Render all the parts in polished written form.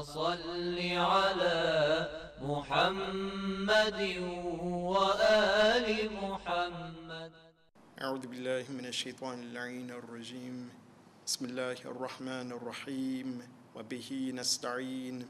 صل على محمد وآل محمد. أعوذ بالله من الشيطان اللعين الرجيم. بسم الله الرحمن الرحيم وبه نستعين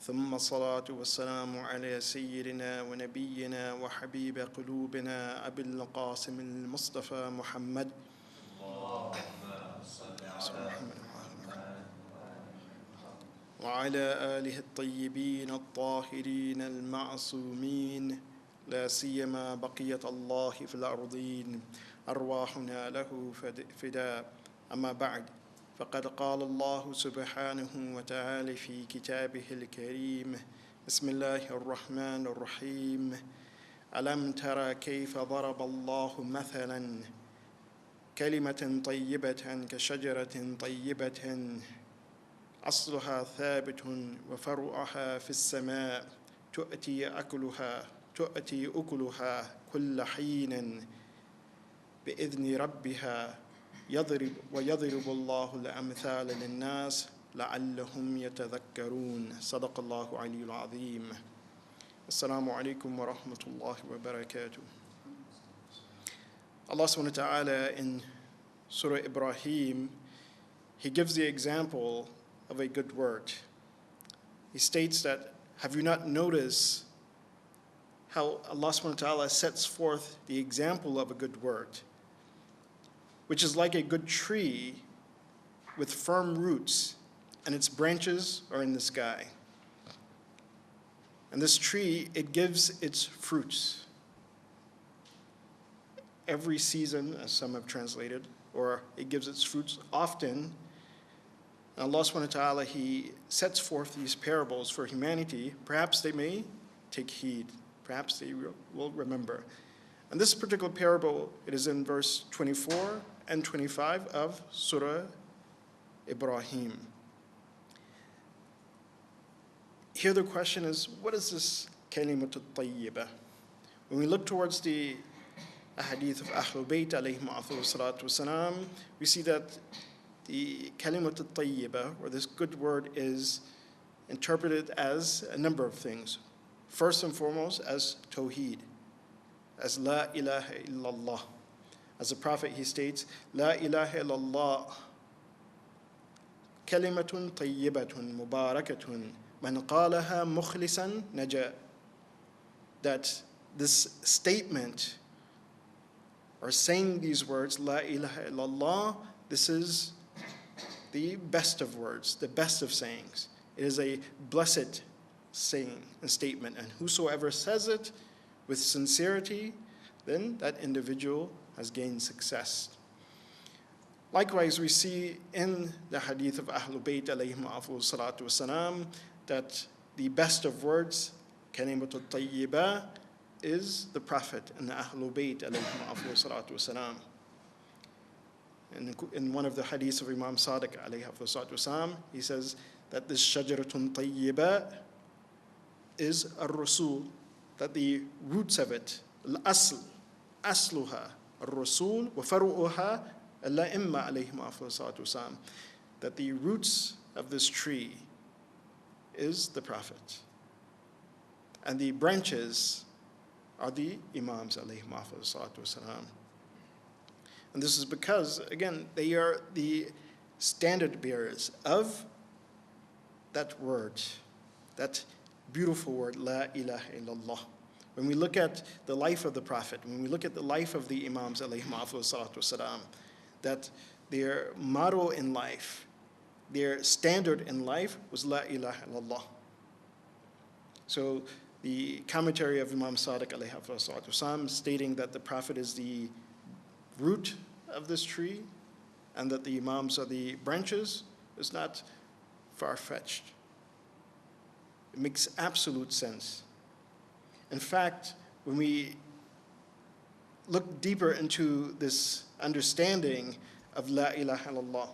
ثم الصلاة والسلام على سيدنا ونبينا وحبيب قلوبنا أبي القاسم المصطفى محمد وعلى آله الطيبين الطاهرين المعصومين لا سيما بقية الله في الأرضين أرواحنا له فداء. أما بعد، فقد قال الله سبحانه وتعالى في كتابه الكريم: بسم الله الرحمن الرحيم. ألم ترى كيف ضرب الله مثلا كلمة طيبة كشجرة طيبة أصلها ثابت وفرعها في السماء تؤتي أكلها كل حين بإذن ربها ويضرب الله الأمثال للناس لعلهم يتذكرون. صدق الله العلي العظيم. Assalamu alaikum wa rahmatullahi wa barakatuh. Allah subhanahu wa ta'ala in Surah Ibrahim, He gives the example of a good word. He states that, have you not noticed how Allah subhanahu wa ta'ala sets forth the example of a good word, which is like a good tree with firm roots, and its branches are in the sky. And this tree, it gives its fruits every season, as some have translated, or it gives its fruits often. And Allah subhanahu wa ta'ala, He sets forth these parables for humanity. Perhaps they may take heed. Perhaps they will remember. And this particular parable, it is in verse 24 and 25 of Surah Ibrahim. Here the question is, what is this kalimatul tayyibah? When we look towards the hadith of Ahlul Bayt alayhim salatu wasalam, we see that the kalimatul tayyibah, or this good word, is interpreted as a number of things. First and foremost, as tawheed, as la ilaha illallah. As the Prophet, he states, la ilaha illallah kalimatun tayyibatun mubarakatun man qalaha mukhlisan naja. That this statement, or saying these words, la ilaha illallah, this is the best of words, the best of sayings. It is a blessed saying and statement, and whosoever says it with sincerity, then that individual has gained success. Likewise, we see in the hadith of Ahlul Bayt alayhim salatu wasalam that the best of words, kalimatul tayyibah, is the Prophet and the Ahlul Bayt alayhim salatu wasalam. In one of the hadiths of Imam Sadiq alayhi salatu wasalam, he says that this shajaratun tayyibah is ar-rasul, that the roots of it, al-asl, asluha, ar-rasul, wa faru'uha, al-la'imma alayhim salatu wasalam, that the roots of this tree is the Prophet, and the branches are the Imams alayhim salatu wasalam. And this is because, again, they are the standard bearers of that word, that beautiful word, la ilaha illallah. When we look at the life of the Prophet, when we look at the life of the Imams alayhim salatu wasalam, that their motto in life, their standard in life was la ilaha illallah. So the commentary of Imam Sadiq alayhi salatu wasalam stating that the Prophet is the root of this tree and that the Imams are the branches is not far-fetched. It makes absolute sense. In fact, when we look deeper into this understanding of la ilaha illallah,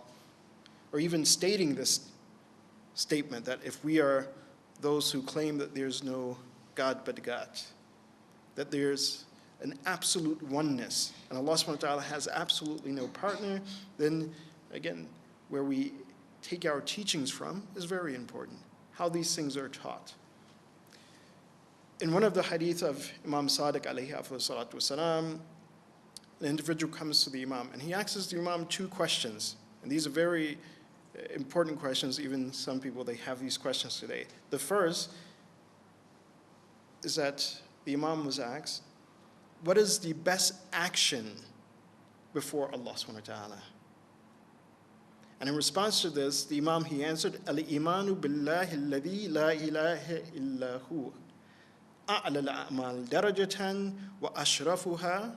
or even stating this statement that if we are those who claim that there's no God but God, that there's an absolute oneness, and Allah subhanahu wa ta'ala has absolutely no partner, then again, where we take our teachings from is very important. how these things are taught. In one of the hadith of Imam Sadiq alayhi salatu wasalam, an individual comes to the Imam and he asks the Imam two questions. And these are very important questions. Even some people, they have these questions today. The first is that the Imam was asked, what is the best action before Allah subhanahu wa ta'ala? And in response to this, the Imam, he answered, Al-imanu billahi alladhi la ilaha illa hu, a'la al-a'mal darajatan wa ashrafuha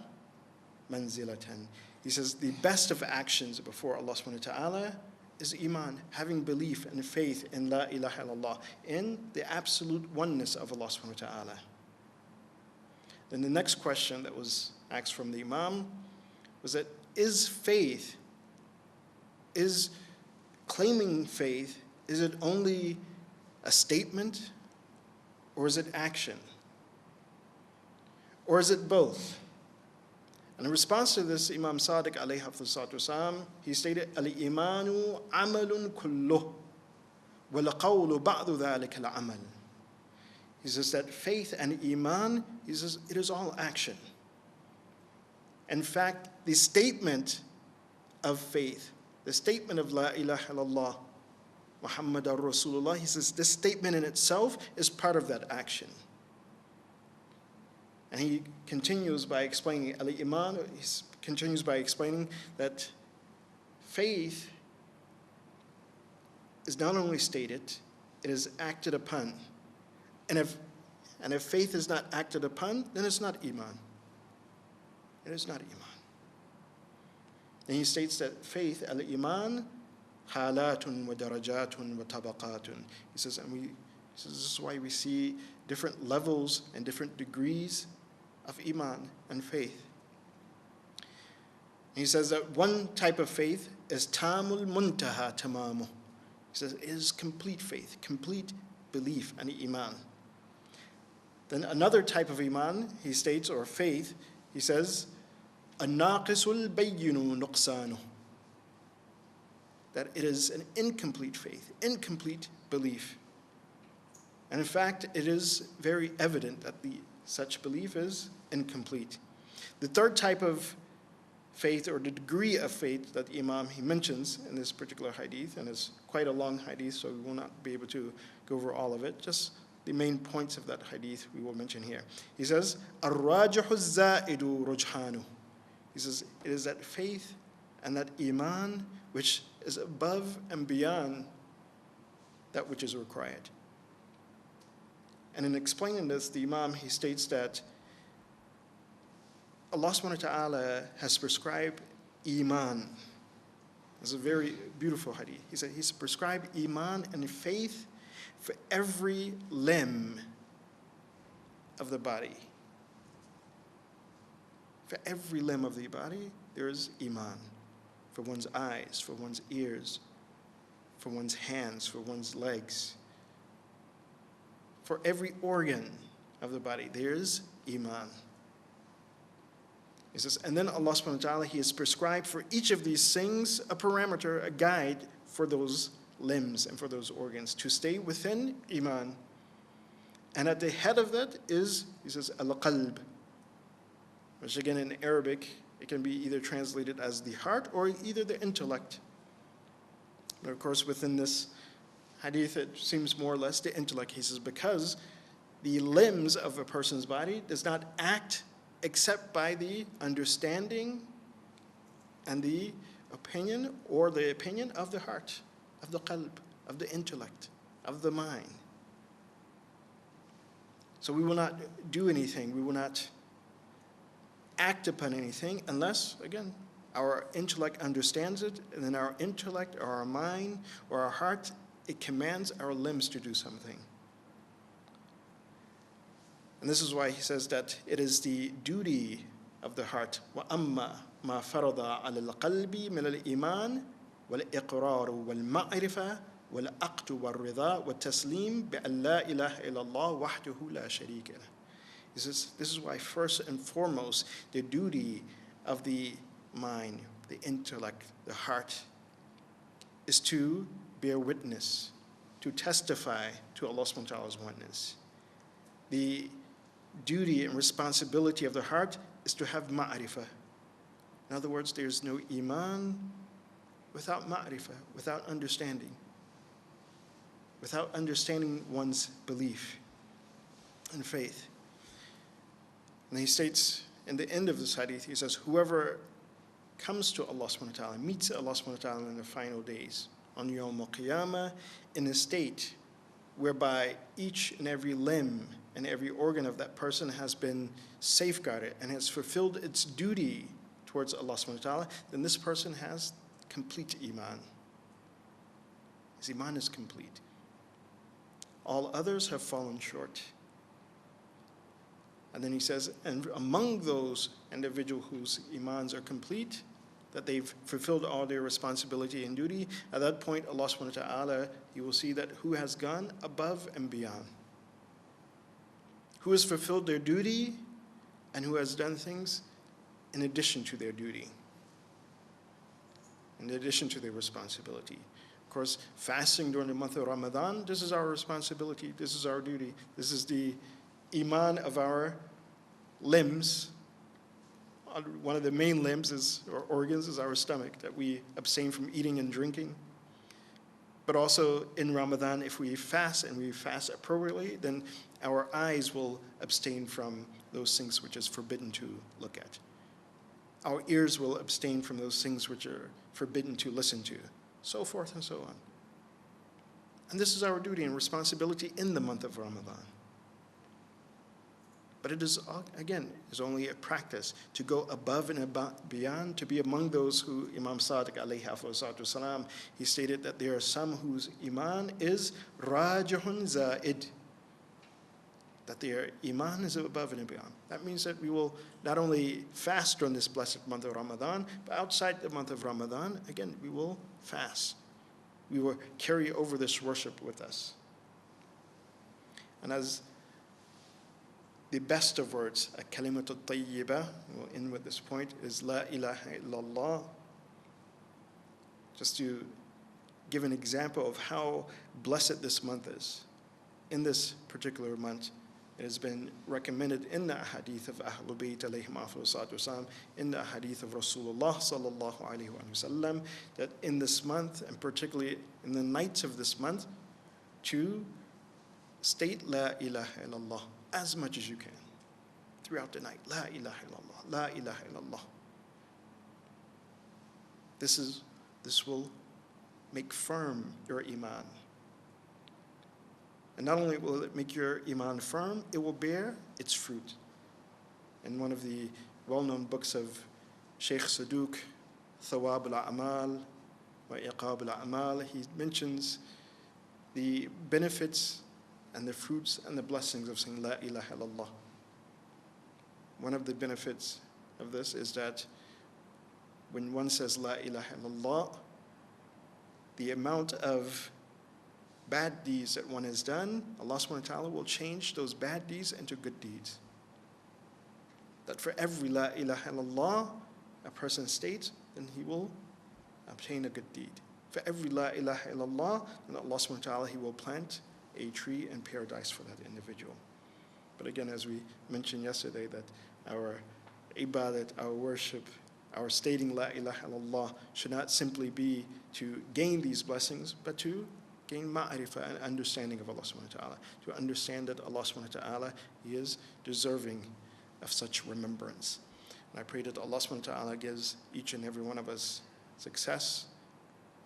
manzilatan. He says, the best of actions before Allah subhanahu wa ta'ala is iman, having belief and faith in la ilaha illallah, in the absolute oneness of Allah subhanahu wa ta'ala. Then the next question that was asked from the Imam was that, is claiming faith, is it only a statement, or is it action? Or is it both? And in response to this, Imam Sadiq alayhi wasalam, he stated, Al-imanu amalun kulluh, wa laqawlu ba'du dhalika al-amal. He says that faith and iman, he says, it is all action. In fact, the statement of faith, the statement of La ilaha illallah, Muhammadur Rasulullah, he says this statement in itself is part of that action. And he continues by explaining, Al-Iman, he continues by explaining that faith is not only stated, it is acted upon. And if faith is not acted upon, then it's not Iman. It is not Iman. And he states that faith, al-iman, halatun wa darajatun wa tabaqatun. He says, this is why we see different levels and different degrees of iman and faith. He says that one type of faith is tamul muntaha tamamu. He says it is complete faith, complete belief and iman. Then another type of iman, he states, or faith, he says, الناقص البين نقصانه, that it is an incomplete faith, incomplete belief. And in fact, it is very evident that such belief is incomplete. The third type of faith, or the degree of faith that the Imam he mentions in this particular hadith, and it's quite a long hadith, so we will not be able to go over all of it, just the main points of that hadith we will mention here. He says, الراجح الزائد رجحانه. He says, it is that faith and that iman which is above and beyond that which is required. And in explaining this, the Imam, he states that Allah subhanahu wa ta'ala has prescribed iman. This is a very beautiful hadith. He said he's prescribed iman and faith for every limb of the body. For every limb of the body, there is iman. For one's eyes, for one's ears, for one's hands, for one's legs. For every organ of the body, there is iman. He says, and then Allah subhanahu wa ta'ala, he has prescribed for each of these things a parameter, a guide for those limbs and for those organs to stay within iman. And at the head of that is, he says, al-qalb, which again in Arabic, it can be either translated as the heart or either the intellect. But of course, within this hadith, it seems more or less the intellect. He says, because the limbs of a person's body does not act except by the understanding and the opinion, or the opinion of the heart, of the qalb, of the intellect, of the mind. So we will not do anything, we will not act upon anything unless, again, our intellect understands it, and then our intellect or our mind or our heart, it commands our limbs to do something. And this is why he says that it is the duty of the heart. وَأَمَّا مَا فَرَضَ عَلَى الْقَلْبِ مِنَ الْإِيمَانِ وَالْإِقْرَارُ وَالْمَعْرِفَةِ وَالْعَقْدُ وَالرِّضَى وَالتَّسْلِيمُ بِأَنْ لَا إِلَهَ إِلَّا اللَّهُ وَحْدَهُ لَا شَرِيكَ لَهُ. This is why first and foremost the duty of the mind, the intellect, the heart, is to bear witness to testify to Allah subhanahu wa ta'ala's oneness. The duty and responsibility of the heart is to have ma'rifah. In other words, there's no iman without ma'rifah, without understanding one's belief and faith. And he states in the end of this hadith, he says, whoever comes to Allah subhanahu wa ta'ala, meets Allah subhanahu wa ta'ala in the final days, on Yawm al-Qiyamah, in a state whereby each and every limb and every organ of that person has been safeguarded and has fulfilled its duty towards Allah subhanahu wa ta'ala, then this person has complete iman. His iman is complete. All others have fallen short. And then he says, and among those individuals whose imans are complete, that they've fulfilled all their responsibility and duty, at that point, Allah subhanahu wa ta'ala, you will see that who has gone above and beyond. Who has fulfilled their duty and who has done things in addition to their duty, in addition to their responsibility. Of course, fasting during the month of Ramadan, this is our responsibility, this is our duty, this is the iman of our limbs. One of the main limbs is, or organs, is our stomach, that we abstain from eating and drinking. But also in Ramadan, if we fast and we fast appropriately, then our eyes will abstain from those things which is forbidden to look at. Our ears will abstain from those things which are forbidden to listen to, so forth and so on. And this is our duty and responsibility in the month of Ramadan. But it is, again, is only a practice to go above and beyond, to be among those who Imam Sadiq alayhi wasalam, he stated that there are some whose iman is rajihun za'id, that their iman is above and beyond. That means that we will not only fast during this blessed month of Ramadan, but outside the month of Ramadan, again, we will fast. We will carry over this worship with us. And as the best of words, a kalimatul tayyibah, we'll end with this point, is La ilaha illallah. Just to give an example of how blessed this month is. In this particular month, it has been recommended in the hadith of Ahlul Bayt alayhim wasallam, in the hadith of Rasulullah sallallahu alayhi wa sallam, that in this month, and particularly in the nights of this month, to state La ilaha illallah as much as you can throughout the night. La ilaha illallah, la ilaha illallah. This will make firm your iman. And not only will it make your iman firm, it will bear its fruit. In one of the well-known books of Sheikh Saduq, Thawab al-A'mal wa Iqab al-A'mal, he mentions the benefits and the fruits and the blessings of saying La ilaha illallah. One of the benefits of this is that when one says La ilaha illallah, the amount of bad deeds that one has done, Allah subhanahu wa ta'ala will change those bad deeds into good deeds. That for every La ilaha illallah a person states, then he will obtain a good deed. For every La ilaha illallah, then Allah subhanahu wa ta'ala, he will plant a tree in paradise for that individual. But again, as we mentioned yesterday, that our ibadat, our worship, our stating La ilaha illallah should not simply be to gain these blessings, but to gain ma'rifah and understanding of Allah subhanahu wa ta'ala, to understand that Allah subhanahu wa ta'ala, he is deserving of such remembrance. And I pray that Allah subhanahu wa ta'ala gives each and every one of us success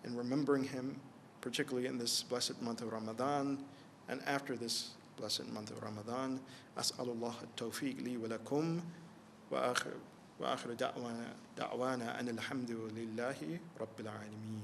in remembering him, particularly in this blessed month of Ramadan, and after this blessed month of Ramadan. As'alullah at-tawfiq li wa lakum, wa akhir da'wana an alhamdulillahi rabbil alameen.